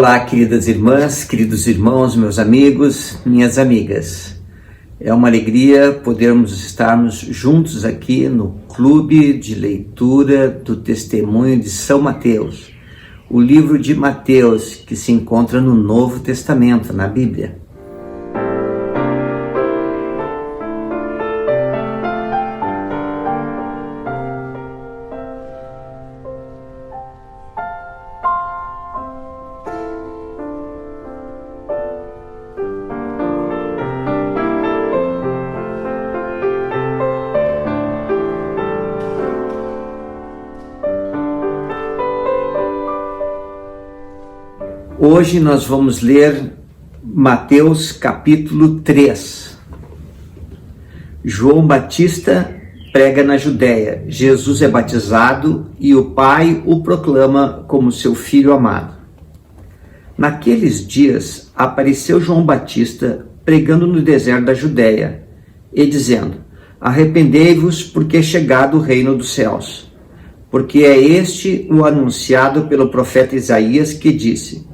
Olá, queridas irmãs, queridos irmãos, meus amigos, minhas amigas. É uma alegria podermos estarmos juntos aqui no Clube de Leitura do Testemunho de São Mateus, o livro de Mateus que se encontra no Novo Testamento, na Bíblia. Hoje nós vamos ler Mateus capítulo 3. João Batista prega na Judéia, Jesus é batizado e o Pai o proclama como seu filho amado. Naqueles dias apareceu João Batista pregando no deserto da Judéia e dizendo: arrependei-vos, porque é chegado o reino dos céus. Porque é este o anunciado pelo profeta Isaías, que disse: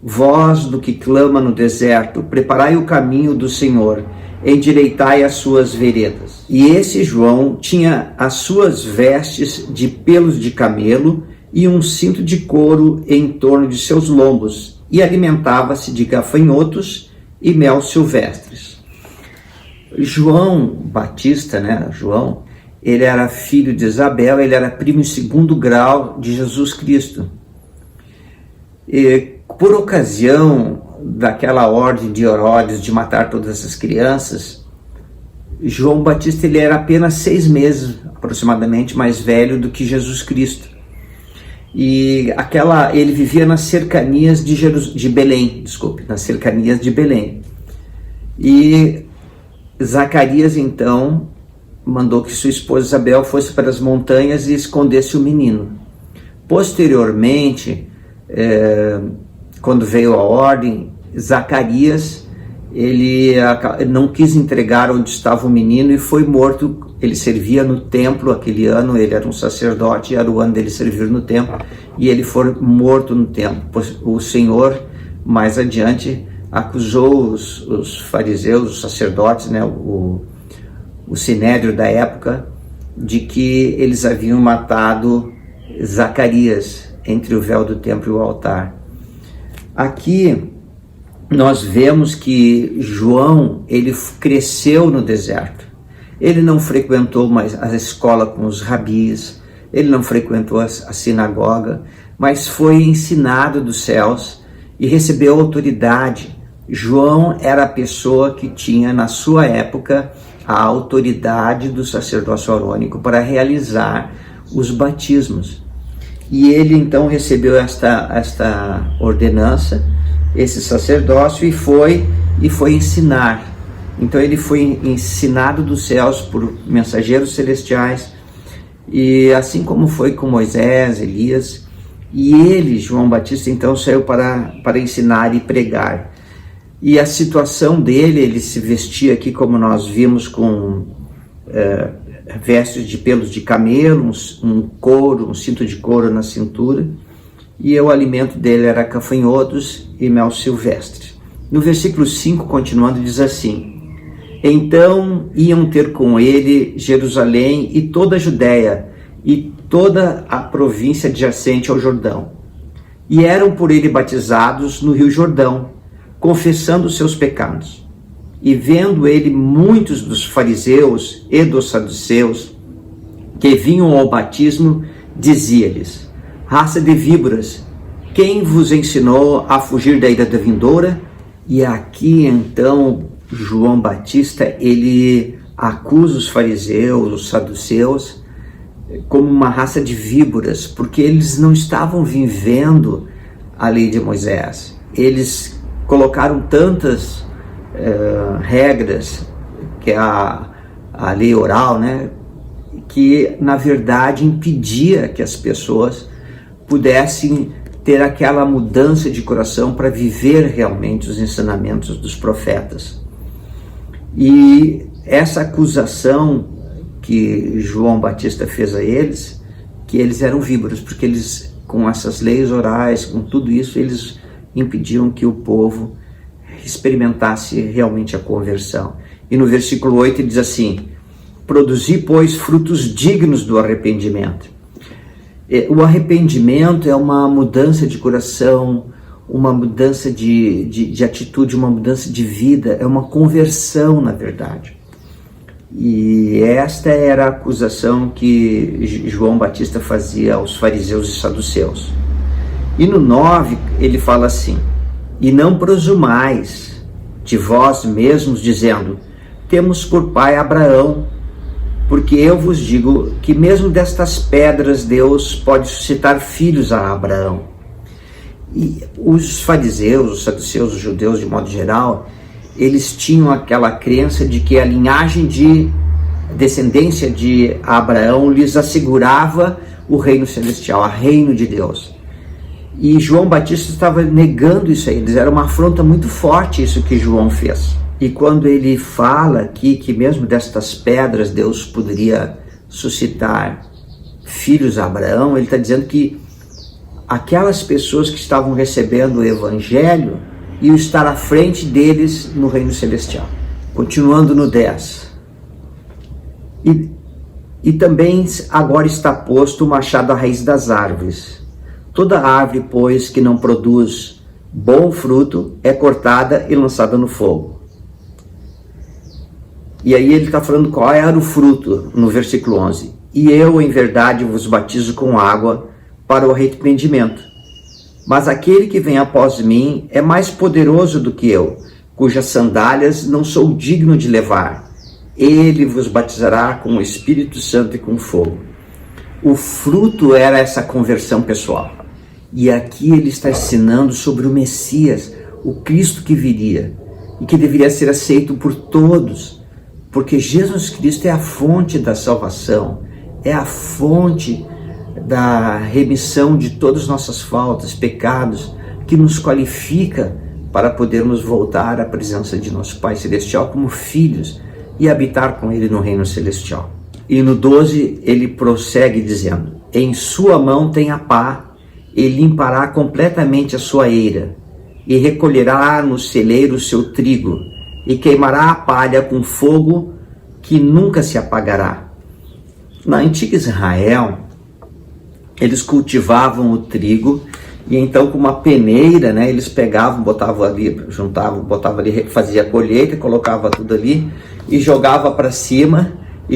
voz do que clama no deserto, preparai o caminho do Senhor, endireitai as suas veredas. E esse João tinha as suas vestes de pelos de camelo e um cinto de couro em torno de seus lombos, e alimentava-se de gafanhotos e mel silvestres. João Batista, João, ele era filho de Isabel, ele era primo em segundo grau de Jesus Cristo. E por ocasião daquela ordem de Herodes de matar todas as crianças, João Batista ele era apenas 6 meses aproximadamente mais velho do que Jesus Cristo. E ele vivia nas cercanias de Belém, nas cercanias de Belém. E Zacarias então mandou que sua esposa Isabel fosse para as montanhas e escondesse o menino. Posteriormente, quando veio a ordem, Zacarias ele não quis entregar onde estava o menino e foi morto. Ele servia no templo aquele ano, ele era um sacerdote, era o ano dele servir no templo, e ele foi morto no templo. O Senhor, mais adiante, acusou os fariseus, os sacerdotes, o sinédrio da época, de que eles haviam matado Zacarias entre o véu do templo e o altar. Aqui nós vemos que João, ele cresceu no deserto. Ele não frequentou mais a escola com os rabis, ele não frequentou a sinagoga, mas foi ensinado dos céus e recebeu autoridade. João era a pessoa que tinha, na sua época, a autoridade do sacerdócio arônico para realizar os batismos. E ele então recebeu esta ordenança, esse sacerdócio, e foi ensinar. Então ele foi ensinado dos céus por mensageiros celestiais, e assim como foi com Moisés, Elias, e ele, João Batista, então saiu para ensinar e pregar. E a situação dele, ele se vestia aqui, como nós vimos, com vestes de pelos de camelo, um cinto de couro na cintura, e o alimento dele era gafanhotos e mel silvestre. No versículo 5, continuando, diz assim: então iam ter com ele Jerusalém e toda a Judéia e toda a província adjacente ao Jordão, e eram por ele batizados no rio Jordão, confessando seus pecados. E vendo ele muitos dos fariseus e dos saduceus que vinham ao batismo, dizia-lhes: raça de víboras, quem vos ensinou a fugir da ira da vindoura? E aqui então João Batista, ele acusa os fariseus, os saduceus, como uma raça de víboras, porque eles não estavam vivendo a lei de Moisés. Eles colocaram tantas regras, que é a lei oral, que na verdade impedia que as pessoas pudessem ter aquela mudança de coração para viver realmente os ensinamentos dos profetas. E essa acusação que João Batista fez a eles, que eles eram víboras, porque eles, com essas leis orais, com tudo isso, eles impediam que o povo experimentasse realmente a conversão. E no versículo 8 ele diz assim: produzi, pois, frutos dignos do arrependimento. O arrependimento é uma mudança de coração, uma mudança de atitude, uma mudança de vida, é uma conversão, na verdade. E esta era a acusação que João Batista fazia aos fariseus e saduceus. E no 9 ele fala assim: e não presumais de vós mesmos, dizendo, temos por pai Abraão, porque eu vos digo que mesmo destas pedras Deus pode suscitar filhos a Abraão. E os fariseus, os saduceus, os judeus de modo geral, eles tinham aquela crença de que a linhagem de descendência de Abraão lhes assegurava o reino celestial, o reino de Deus. E João Batista estava negando isso a eles, era uma afronta muito forte isso que João fez. E quando ele fala aqui que mesmo destas pedras Deus poderia suscitar filhos a Abraão, ele está dizendo que aquelas pessoas que estavam recebendo o evangelho iam estar à frente deles no reino celestial. Continuando no 10. E também agora está posto o machado à raiz das árvores. Toda árvore, pois, que não produz bom fruto, é cortada e lançada no fogo. E aí ele está falando qual era o fruto, no versículo 11. E eu, em verdade, vos batizo com água para o arrependimento. Mas aquele que vem após mim é mais poderoso do que eu, cujas sandálias não sou digno de levar. Ele vos batizará com o Espírito Santo e com fogo. O fruto era essa conversão pessoal. E aqui ele está ensinando sobre o Messias, o Cristo que viria e que deveria ser aceito por todos, porque Jesus Cristo é a fonte da salvação, é a fonte da remissão de todas as nossas faltas, pecados, que nos qualifica para podermos voltar à presença de nosso Pai Celestial como filhos e habitar com Ele no reino celestial. E no 12 ele prossegue dizendo: em sua mão tem a pá, e limpará completamente a sua eira, e recolherá no celeiro o seu trigo, e queimará a palha com fogo que nunca se apagará. Na antiga Israel, eles cultivavam o trigo, e então com uma peneira, né, eles pegavam, botavam ali, juntavam, botavam ali, fazia a colheita, colocava tudo ali, e jogava para cima, e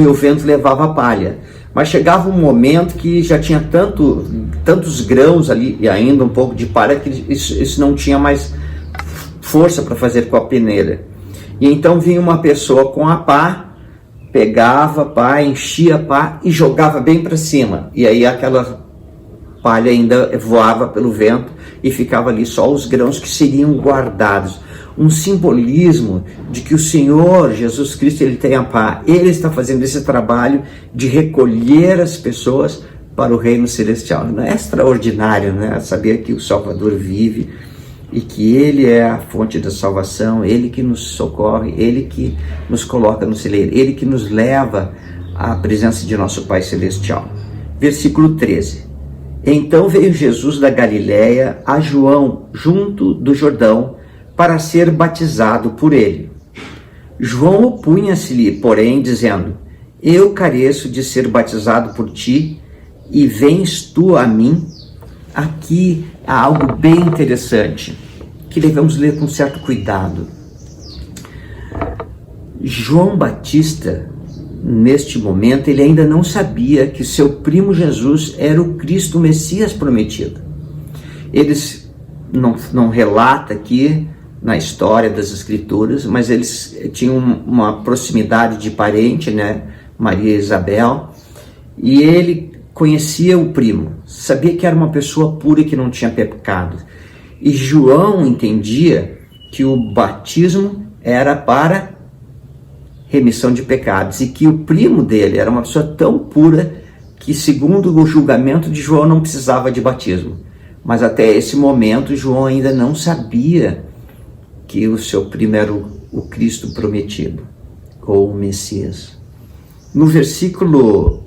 o vento levava a palha. Mas chegava um momento que já tinha tantos grãos ali, e ainda um pouco de palha, que isso não tinha mais força para fazer com a peneira. E então vinha uma pessoa com a pá, pegava a pá, enchia a pá e jogava bem para cima. E aí aquela palha ainda voava pelo vento e ficava ali só os grãos que seriam guardados. Um simbolismo de que o Senhor Jesus Cristo, ele tem a pá, ele está fazendo esse trabalho de recolher as pessoas para o reino celestial. Não é extraordinário, né? Saber que o Salvador vive e que ele é a fonte da salvação, ele que nos socorre, ele que nos coloca no celeiro, ele que nos leva à presença de nosso Pai Celestial. Versículo 13. Então veio Jesus da Galiléia a João, junto do Jordão, para ser batizado por ele. João opunha-se-lhe, porém, dizendo: eu careço de ser batizado por ti, e vens tu a mim? Aqui há algo bem interessante, que devemos ler com certo cuidado. João Batista, neste momento, ele ainda não sabia que seu primo Jesus era o Cristo, o Messias prometido. Eles não relata aqui na história das Escrituras, mas eles tinham uma proximidade de parente, né? Maria e Isabel, e ele conhecia o primo, sabia que era uma pessoa pura e que não tinha pecado. E João entendia que o batismo era para remissão de pecados e que o primo dele era uma pessoa tão pura que, segundo o julgamento de João, não precisava de batismo. Mas até esse momento João ainda não sabia que o seu primo era o Cristo prometido, ou o Messias. No versículo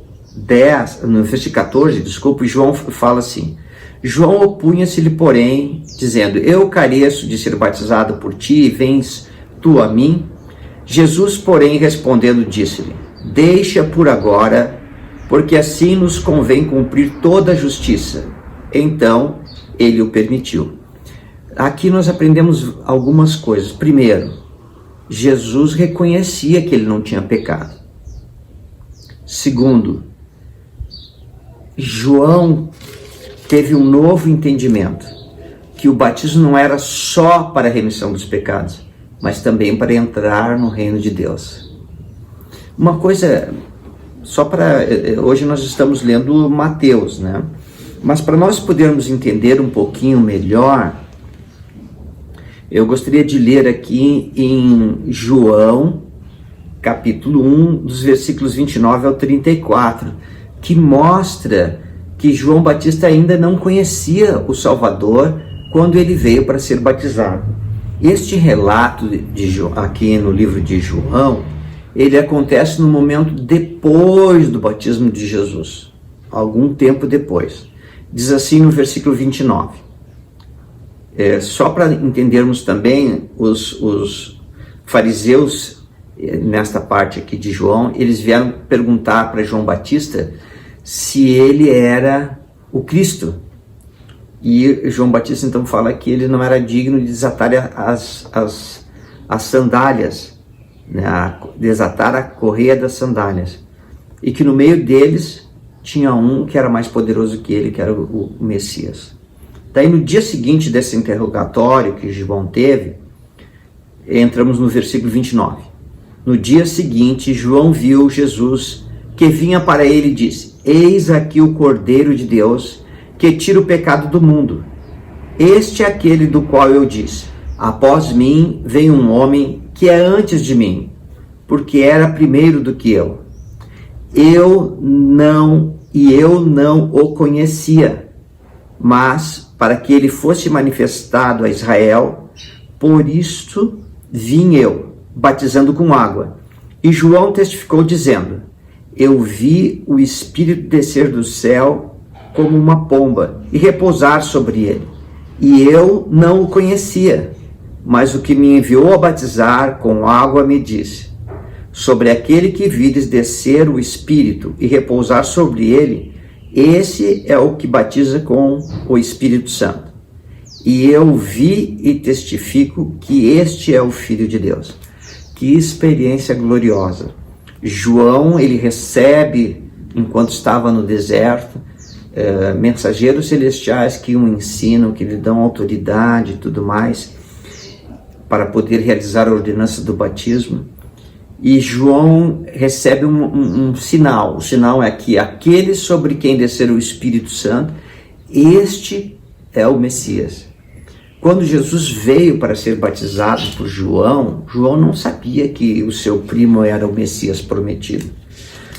14, João fala assim: João opunha-se-lhe, porém, dizendo: eu careço de ser batizado por ti, e vens tu a mim? Jesus, porém, respondendo, disse-lhe: deixa por agora, porque assim nos convém cumprir toda a justiça. Então, ele o permitiu. Aqui nós aprendemos algumas coisas. Primeiro, Jesus reconhecia que ele não tinha pecado. Segundo, João teve um novo entendimento, que o batismo não era só para a remissão dos pecados, mas também para entrar no reino de Deus. Uma coisa, hoje nós estamos lendo Mateus, né? Mas para nós podermos entender um pouquinho melhor, eu gostaria de ler aqui em João, capítulo 1, dos versículos 29 ao 34, que mostra que João Batista ainda não conhecia o Salvador quando ele veio para ser batizado. Este relato aqui no livro de João, ele acontece no momento depois do batismo de Jesus, algum tempo depois. Diz assim no versículo 29. Só para entendermos também, os fariseus, nesta parte aqui de João, eles vieram perguntar para João Batista se ele era o Cristo. E João Batista então fala que ele não era digno de desatar as sandálias, né, desatar a correia das sandálias. E que no meio deles tinha um que era mais poderoso que ele, que era o Messias. Daí no dia seguinte desse interrogatório que João teve, entramos no versículo 29. No dia seguinte, João viu Jesus que vinha para ele e disse: eis aqui o Cordeiro de Deus, que tira o pecado do mundo. Este é aquele do qual eu disse: após mim vem um homem que é antes de mim, porque era primeiro do que eu. Eu não o conhecia, mas para que ele fosse manifestado a Israel, por isto vim eu, batizando com água. E João testificou dizendo: eu vi o Espírito descer do céu como uma pomba e repousar sobre ele. E eu não o conhecia, mas o que me enviou a batizar com água me disse: sobre aquele que vires descer o Espírito e repousar sobre ele, esse é o que batiza com o Espírito Santo. E eu vi e testifico que este é o Filho de Deus. Que experiência gloriosa! João, ele recebe, enquanto estava no deserto, mensageiros celestiais que o ensinam, que lhe dão autoridade e tudo mais, para poder realizar a ordenança do batismo. E João recebe um sinal. O sinal é que aquele sobre quem descer o Espírito Santo, este é o Messias. Quando Jesus veio para ser batizado por João, João não sabia que o seu primo era o Messias prometido.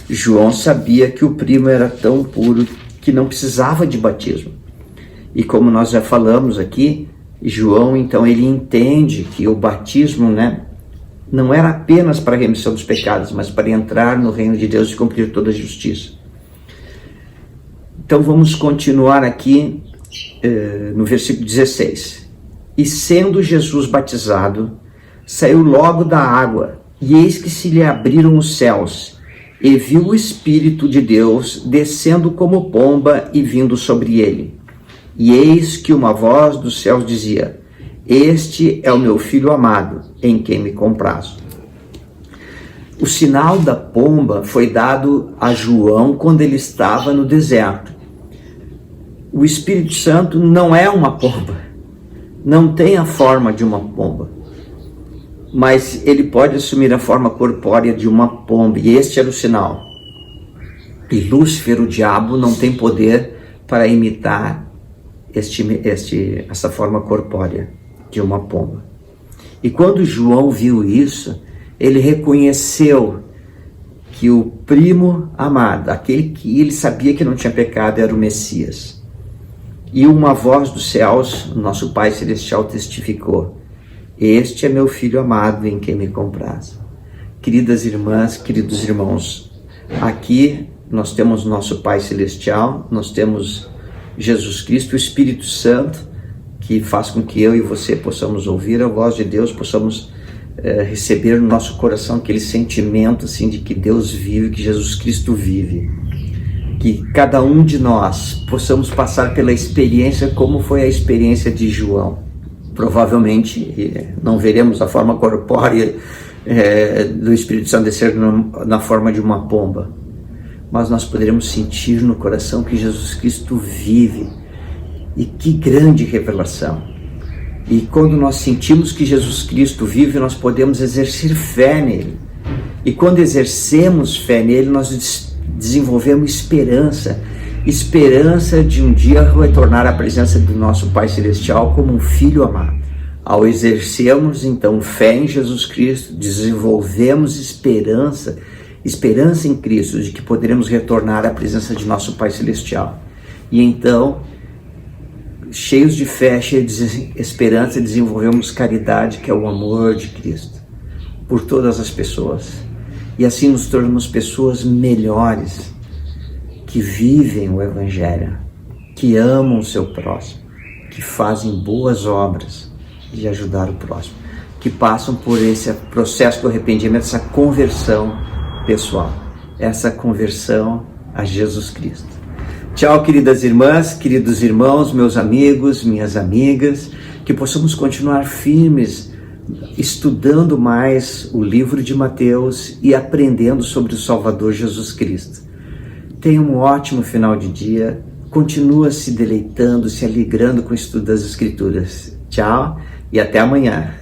João sabia que o primo era tão puro que não precisava de batismo. E como nós já falamos aqui, João, então, ele entende que o batismo, né, não era apenas para a remissão dos pecados, mas para entrar no reino de Deus e cumprir toda a justiça. Então vamos continuar aqui no versículo 16. E sendo Jesus batizado, saiu logo da água, e eis que se lhe abriram os céus, e viu o Espírito de Deus descendo como pomba e vindo sobre ele. E eis que uma voz dos céus dizia: este é o meu Filho amado, em quem me comprazo. O sinal da pomba foi dado a João quando ele estava no deserto. O Espírito Santo não é uma pomba, não tem a forma de uma pomba, mas ele pode assumir a forma corpórea de uma pomba, e este era o sinal. E Lúcifer, o diabo, não tem poder para imitar essa forma corpórea de uma pomba. E quando João viu isso, ele reconheceu que o primo amado, aquele que ele sabia que não tinha pecado, era o Messias. E uma voz dos céus, nosso Pai Celestial, testificou: este é meu Filho amado, em quem me comprazo. Queridas irmãs, queridos irmãos, aqui nós temos nosso Pai Celestial, nós temos Jesus Cristo, o Espírito Santo, que faz com que eu e você possamos ouvir a voz de Deus, possamos receber no nosso coração aquele sentimento assim, de que Deus vive, que Jesus Cristo vive. Que cada um de nós possamos passar pela experiência como foi a experiência de João. Provavelmente não veremos a forma corpórea do Espírito Santo descer na forma de uma pomba, mas nós poderemos sentir no coração que Jesus Cristo vive. E que grande revelação! E quando nós sentimos que Jesus Cristo vive, nós podemos exercer fé nele. E quando exercemos fé nele, nós desenvolvemos esperança de um dia retornar à presença do nosso Pai Celestial como um filho amado. Ao exercermos então fé em Jesus Cristo, desenvolvemos esperança em Cristo, de que poderemos retornar à presença de nosso Pai Celestial. E então, cheios de fé, cheios de esperança, desenvolvemos caridade, que é o amor de Cristo, por todas as pessoas. E assim nos tornamos pessoas melhores, que vivem o Evangelho, que amam o seu próximo, que fazem boas obras de ajudar o próximo, que passam por esse processo do arrependimento, essa conversão pessoal, essa conversão a Jesus Cristo. Tchau, queridas irmãs, queridos irmãos, meus amigos, minhas amigas, que possamos continuar firmes, estudando mais o livro de Mateus e aprendendo sobre o Salvador Jesus Cristo. Tenha um ótimo final de dia, continua se deleitando, se alegrando com o estudo das Escrituras. Tchau e até amanhã.